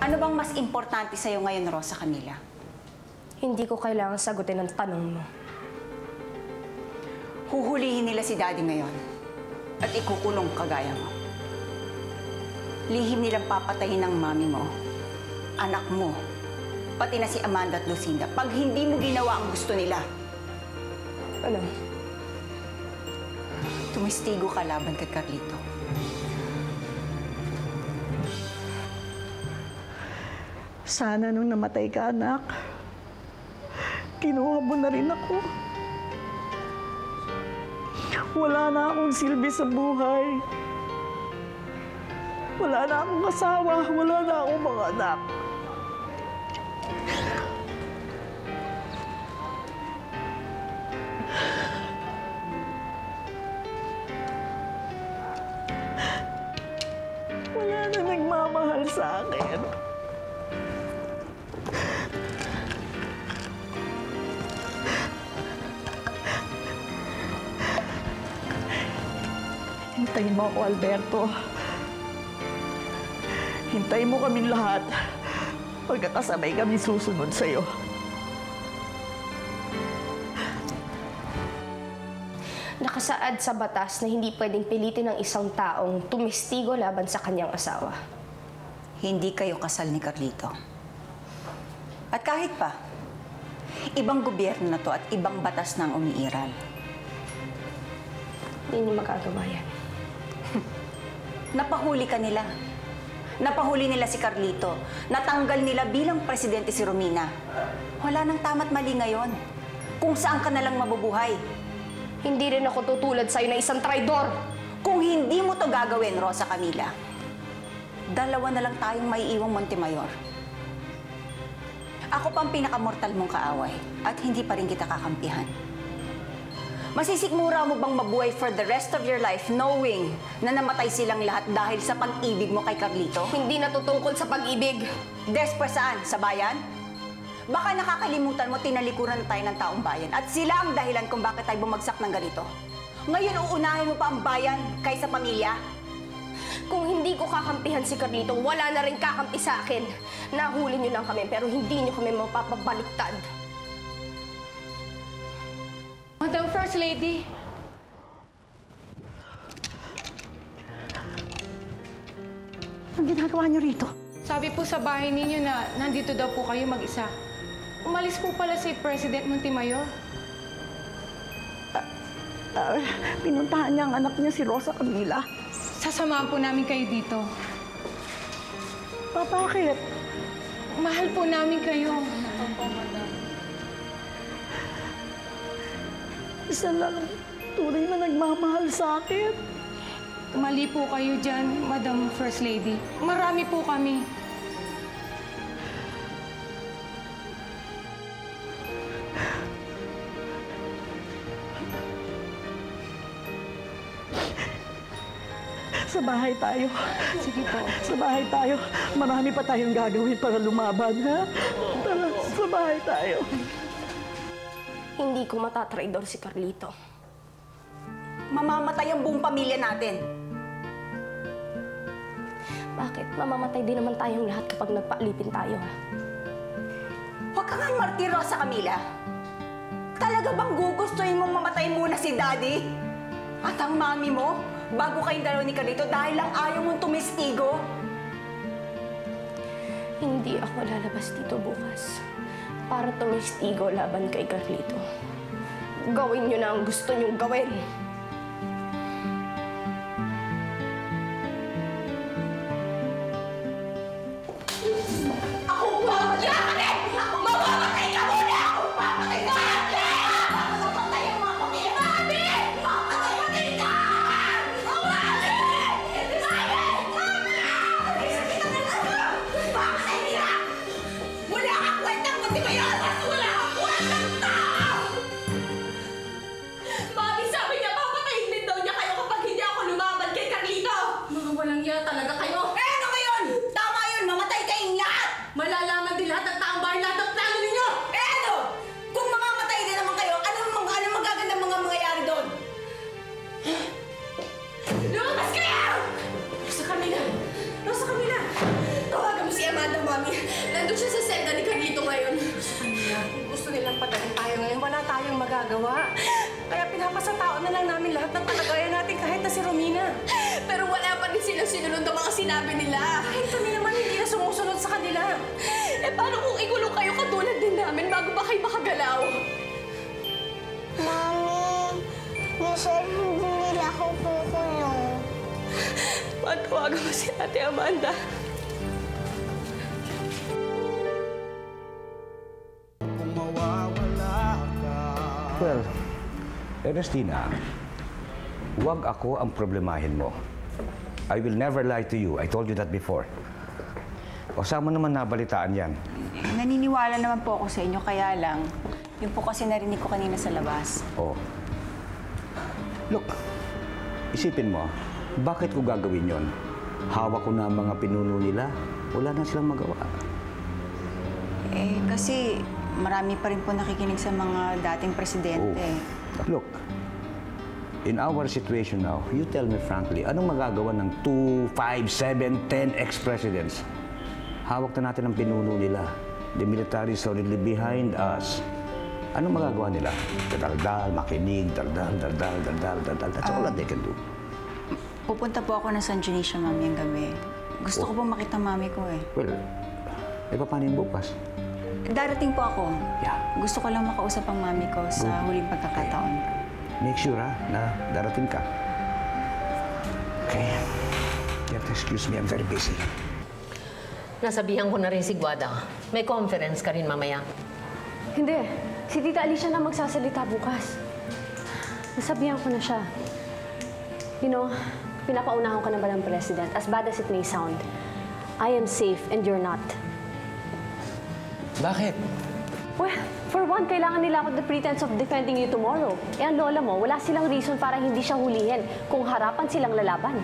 Ano bang mas importante sa'yo ngayon, Rosa Camila? Hindi ko kailangan sagutin ang tanong mo. Huhulihin nila si Daddy ngayon at ikukulong kagaya mo. Lihim nilang papatayin ng mami mo, anak mo, pati na si Amanda at Lucinda pag hindi mo ginawa ang gusto nila. Ano? Tumistigo ka laban kay Carlito. Sana nung namatay ka, anak, kinuha mo na rin ako. Wala na akong silbi sa buhay. Wala na akong asawa, wala na akong mga anak. Wala na nagmamahal sa akin. Hintayin mo ako, Alberto. Hintayin mo kaming lahat. Pagkakasabay kami susunod sa'yo. Nakasaad sa batas na hindi pwedeng pilitin ng isang taong tumistigo laban sa kanyang asawa. Hindi kayo kasal ni Carlito. At kahit pa, ibang gobyerno na to at ibang batas nang umiiral. Hindi niyo magagawa yan. Napahuli ka nila. Napahuli nila si Carlito. Natanggal nila bilang presidente si Romina. Wala nang tama't mali ngayon. Kung saan ka nalang mabubuhay. Hindi rin ako tutulad sa'yo na isang traidor. Kung hindi mo to gagawin, Rosa Camila, dalawa na lang tayong maiiwang Montemayor. Ako pa ang pinakamortal mong kaaway at hindi pa rin kita kakampihan. Masisikmura mo bang mabuhay for the rest of your life knowing na namatay silang lahat dahil sa pag-ibig mo kay Carlito? Hindi natutungkol sa pag-ibig. Desper saan? Sa bayan? Baka nakakalimutan mo tinalikuran na tayo ng taong bayan at sila ang dahilan kung bakit tayo bumagsak ng ganito. Ngayon uunahin mo pa ang bayan kaysa pamilya? Kung hindi ko kakampihan si Carlito, wala na rin kakampi sa akin. Nahuli niyo lang kami pero hindi niyo kami mapapabaliktad. Madam First Lady. Ang ginagawa niyo rito? Sabi po sa bahay ninyo na nandito daw po kayo mag-isa. Umalis po pala si President Montemayor. Pinuntahan niya ang anak niya si Rosa Camila. Sasamahan po namin kayo dito. Bakit? Mahal po namin kayo. Isa lang tunay na nagmamahal sa akin. Mali po kayo dyan, Madam First Lady. Marami po kami. Sa bahay tayo. Sige po. Sa bahay tayo. Marami pa tayong gagawin para lumaban, ha? Tara, sa bahay tayo. Hindi ko matatraidor si Carlito. Mamamatay ang buong pamilya natin. Bakit? Mamamatay din naman tayong lahat kapag nagpaalipin tayo, ha? Huwag ka nga martir, Rosa Camila. Talaga bang gugustuhin mong mamatay muna si Daddy? At ang mami mo? Bago kayong dalawa ni Carlito dahil lang ayaw mong tumistigo? Hindi ako lalabas dito bukas para tumistigo laban kay Carlito. Gawin niyo na ang gusto niyong gawin. nandun siya sa selda ni Carlito ngayon. Kung gusto nilang patayin tayo ngayon, wala tayong magagawa. Kaya pinapasa tao na lang namin lahat ng kalagayan natin kahit na si Romina. Pero wala pa rin silang sinunod ang mga sinabi nila. Kahit kami naman hindi na sumusunod sa kanila. Eh paano kung ikulong kayo katulad din namin bago ba kayo makagalaw? Mami, minsan hindi nila ako kukulong. Patawagan mo si Ate Amanda. Well, Ernestina, huwag ako ang problemahin mo. I will never lie to you. I told you that before. O saan mo naman nabalitaan yan? Naniniwala naman po ako sa inyo, kaya lang, yun po kasi narinig ko kanina sa labas. Oh. Look, isipin mo, bakit ko gagawin yon? Hawak ko na ang mga pinuno nila. Wala na silang magawa. Eh, kasi marami pa rin po nakikinig sa mga dating presidente. Look, in our situation now, you tell me frankly, anong magagawa ng 2, 5, 7, 10 ex-presidents? Hawak na natin ang pinuno nila. The military is solidly behind us. Anong magagawa nila? Daldal, makinig, daldal. That's all that they can do. Pupunta po ako ng San Dionisio, Mami, yung gabi. Gusto ko po makita Mami ko eh. Well, paano yung bukas? Darating po ako. Yeah. Gusto ko lang makausap ang Mami ko sa huling pagkakataon. Make sure, na darating ka. Okay. You have to excuse me, I'm very busy. Nasabihan ko na rin si Guada. May conference ka rin mamaya. Hindi. Si Tita Alicia na magsasalita bukas. Nasabihan ko na siya. You know, pinapaunahan ka na ba ng President? As bad as it may sound, I am safe and you're not. Bakit? Well, for one, kailangan nila ako the pretense of defending you tomorrow. Eh, ang lola mo, wala silang reason para hindi siya hulihin kung harapan silang lalaban.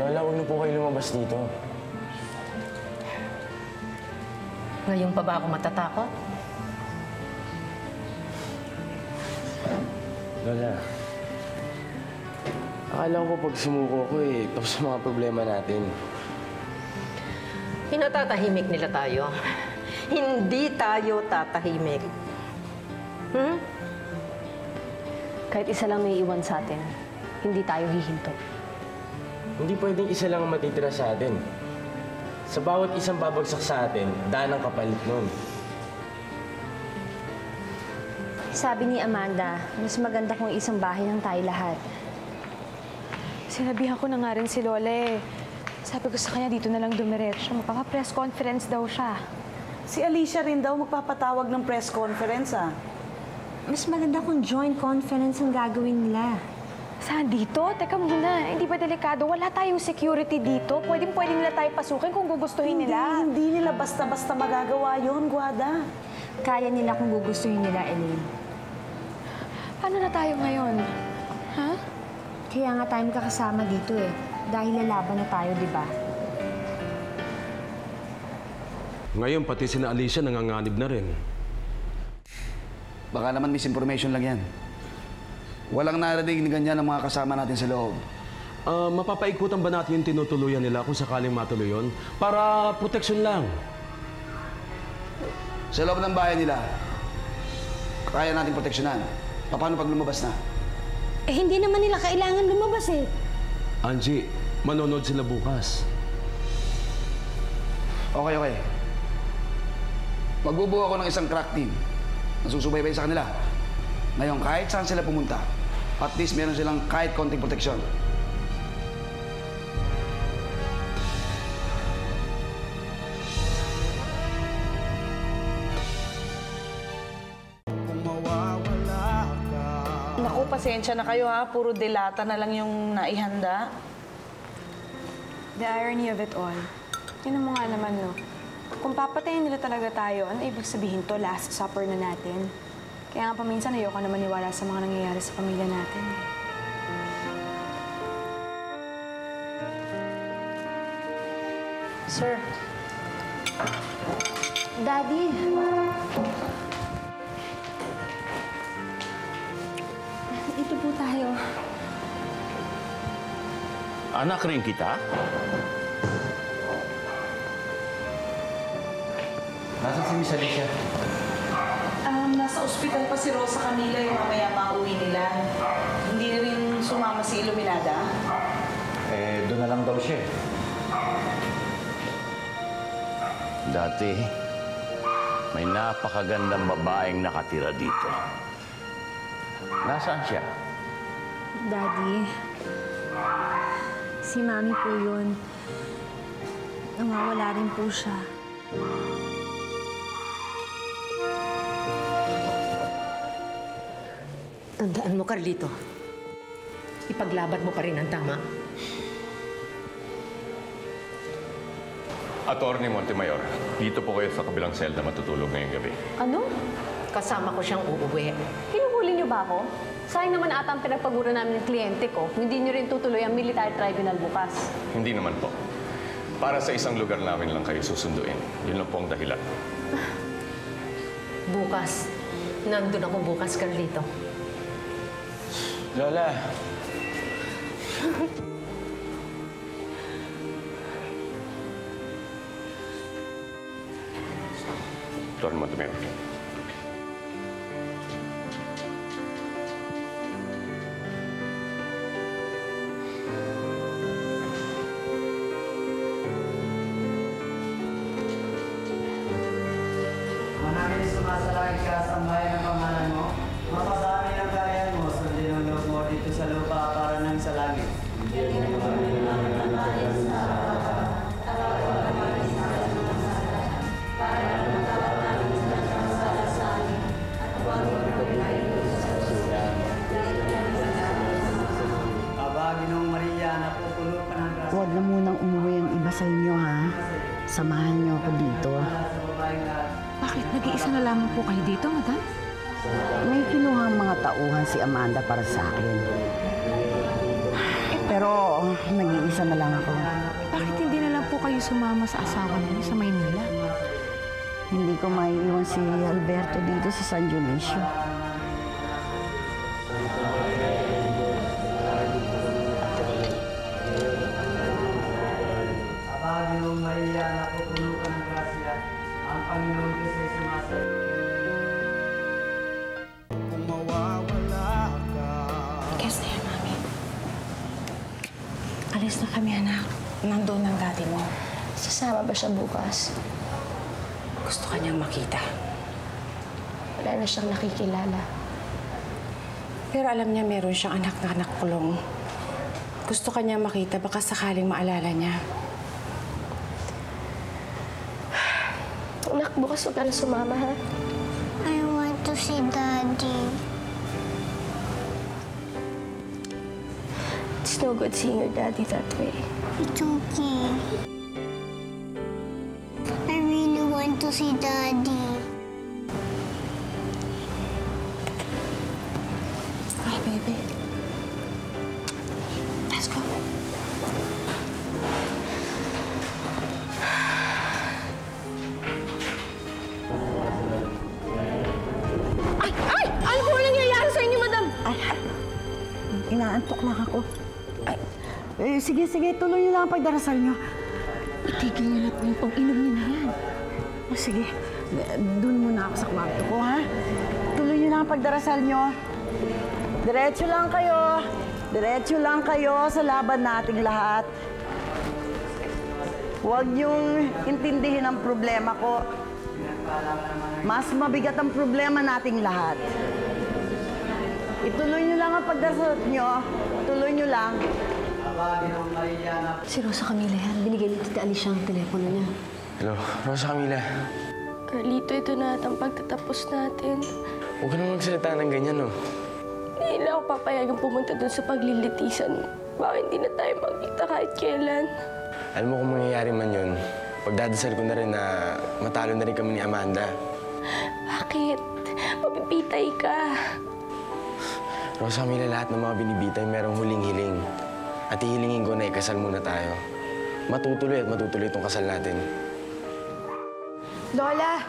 Lola, huwag na po kayo lumabas dito. Ngayon pa ba ako matatakot? Lola, akala ko pag sumuko ko tapos sa mga problema natin. Pinatatahimik nila tayo. Hindi tayo tatahimik. Kahit isa lang may iwan sa atin, hindi tayo hihinto. Hindi pwedeng isa lang ang matitira sa atin. Sa bawat isang babagsak sa atin, daan ang kapalit nun. Sabi ni Amanda, mas maganda kung isang bahay ng tayo lahat. Sinabihan ko na nga rin si Lola eh. Sabi ko sa kanya dito na lang dumiretso. Magpapa-press conference daw siya. Si Alicia rin daw magpapatawag ng press conference, ah. Mas maganda kung joint conference ang gagawin nila. Saan dito? Teka muna, hindi ba delikado? Wala tayong security dito. Pwede nila tayo pasukin kung gugustuhin nila. Hindi nila basta-basta magagawa yon, Guada. Kaya nila kung gugustuhin nila, Elaine. Paano na tayo ngayon? Ha? Kaya nga tayo magkakasama dito eh. Dahil lalaban na tayo, di ba? Ngayon, pati sina Alicia nanganganib na rin. Baka naman misinformation lang yan. Walang narinig ganyan ng mga kasama natin sa loob. Mapapaikutan ba natin yung tinutuluyan nila kung sakaling matuloy yun? Para proteksyon lang. Sa loob ng bahay nila, kaya natin proteksyonan. Paano pag lumabas na? Eh, hindi naman nila kailangan lumabas eh. Angie, manonood sila bukas. Okay. Magbubuo ako ng isang crack team na susubaybay sa kanila. Ngayon, kahit saan sila pumunta, at least meron silang kahit konting proteksyon. Naku, pasensya na kayo ha. Puro delata na lang yung naihanda. The irony of it all. Yun mo nga naman, no? Kung papatayin nila talaga tayo, ano ibig sabihin to? Last supper na natin. Kaya nga paminsan ayoko na maniwala sa mga nangyayari sa pamilya natin. Sir. Daddy. Ito po tayo. Anak rin kita? Nasaan si Miss Alicia? Nasa ospital pa si Rosa Camila yung mamaya pauwi nila. Hindi na rin sumama si Iluminada. Doon na lang daw siya. Dati, may napakagandang babaeng nakatira dito. Nasaan siya? Daddy, si Mami po yun. Nawawala rin po siya. Tandaan mo, Carlito. Ipaglaban mo pa rin ang tama. Attorney Montemayor, dito po kayo sa kabilang selda matutulog ngayong gabi. Ano? Kasama ko siyang uuwi. Hinuhuli niyo ba ako? Sayang naman ata ang pinagpagura namin ng kliyente ko. Hindi niyo rin tutuloy ang military tribunal bukas. Hindi naman po. Para sa isang lugar namin lang kayo susunduin. Yun lang po ang dahilan. Bukas. Nandun ako bukas, Carlito. Lola! Attorney Montemayor. Manangin sumasalangit ka sa bayan ng pangalan mo. Mapasami ng kaya mo, sundin ang loob mo dito sa lupa para nang sa langit. Aba, Ginoong Maria, napupuno ka ng grasya. Huwag na munang umuwi ang iba sa inyo, ha? Samahan niyo ako dito. Bakit? Nag-iisa na lamang po kayo dito, madam? May kinuhang mga tauhan si Amanda para sa akin. Pero nag-iisa na lang ako. Bakit hindi na lang po kayo sumama sa asawa niyo sa Maynila? Hindi ko maiiwan si Alberto dito sa San Dionisio. Aba, Ginoong Maria, napupuno ka ng grasya. Ang Panginoon Diyos ay sumasagot. Yes, dear, Mami. Alis na kami, anak. Nandoon ang daddy mo. Sasama ba siya bukas? Gusto ka niyang makita. Wala na siyang nakikilala. Pero alam niya meron siyang anak na nakulong. Gusto ka niyang makita, baka sakaling maalala niya. Anak, bukas huwag ka na sumama, ha? I want to see Daddy. It's no good seeing your daddy that way. It's okay. I really want to see Daddy. Hi, baby. Let's go. Ay! Ay! Ano po nangyayari sa inyo, madam? Inaantok lang ako. Sige, tuloy niyo lang ang pagdarasal niyo. Itigil niyo na po yung pag-inom niyo na yan. Sige, doon muna ako sa kwarto ko, ha? Tuloy niyo lang ang pagdarasal niyo. Diretso lang kayo. Diretso lang kayo sa laban nating lahat. Huwag niyong intindihin ang problema ko. Mas mabigat ang problema nating lahat. Ituloy niyo lang ang pagdarasal niyo. Tuloy niyo lang. Si Rosa Camila yan. Binigay ni Tita Alicia ang telepono niya. Hello, Rosa Camila. Carlito, ito na at ang pagtatapos natin. Huwag ka naman magsalita ng ganyan, no? Hindi na ako papayagang pumunta dun sa paglilitisan. Baka hindi na tayo magkita kahit kailan. Alam mo kung mangyayari man yun, pagdadasal ko na rin na matalo na rin kami ni Amanda. Bakit? Mapipitay ka. Rosa Camila, lahat ng mga binibitay merong huling-hiling. At hihilingin ko na ikasal muna tayo. Matutuloy at matutuloy itong kasal natin. Lola!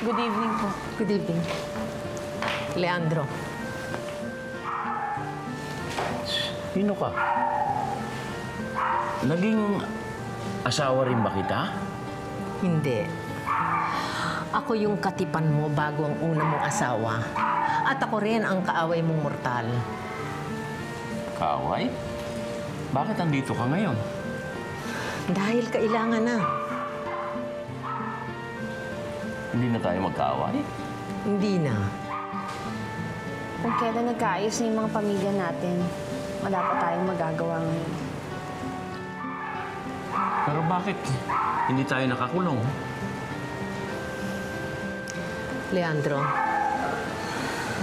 Good evening po. Good evening. Leandro. Sino ka? Naging asawa rin ba kita? Hindi. Ako yung katipan mo bago ang una mong asawa. At ako rin ang kaaway mong mortal. Kaaway? Bakit andito ka ngayon? Dahil kailangan na. Hindi na tayo magkaaway? Hindi na. Kung kailan nagkaayos na yung mga pamilya natin, wala pa tayong magagawa ngayon. Pero bakit hindi tayo nakakulong? Leandro,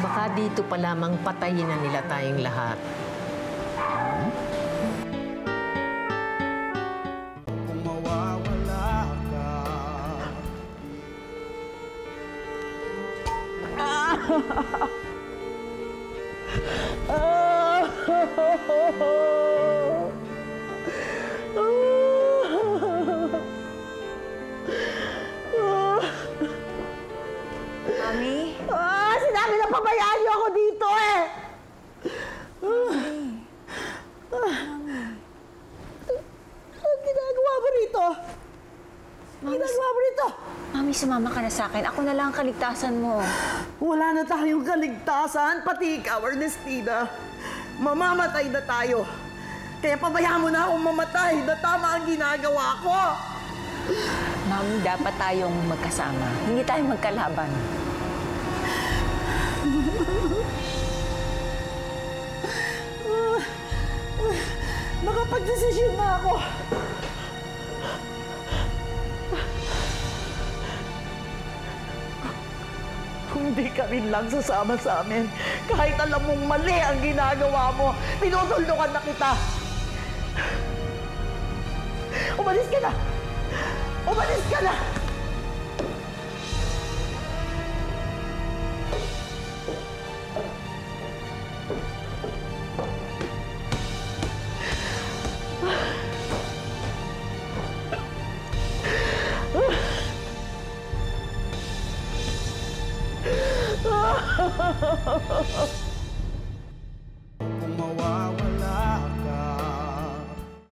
baka dito pa lamang patayin na nila tayong lahat. Kung mawawala ka. Mami? Sinabi na pabayaan niyo ako dito eh! Ang ginagawa mo rito? Ginagawa mo rito? Mami, sumama ka na sa akin. Ako na lang ang kaligtasan mo. Wala na tayong kaligtasan, pati ikaw, Ernestina. Mamamatay na tayo. Kaya pabayaan mo na akong mamatay na tama ang ginagawa ko. Mami, dapat tayong magkasama. Hindi tayo magkalaban. Nakapag-desisyon na ako. Kung di ka rin lang sasama sa amin, kahit alam mong mali ang ginagawa mo, tinutulungan na kita. Umalis ka na! Umalis ka na! Ah!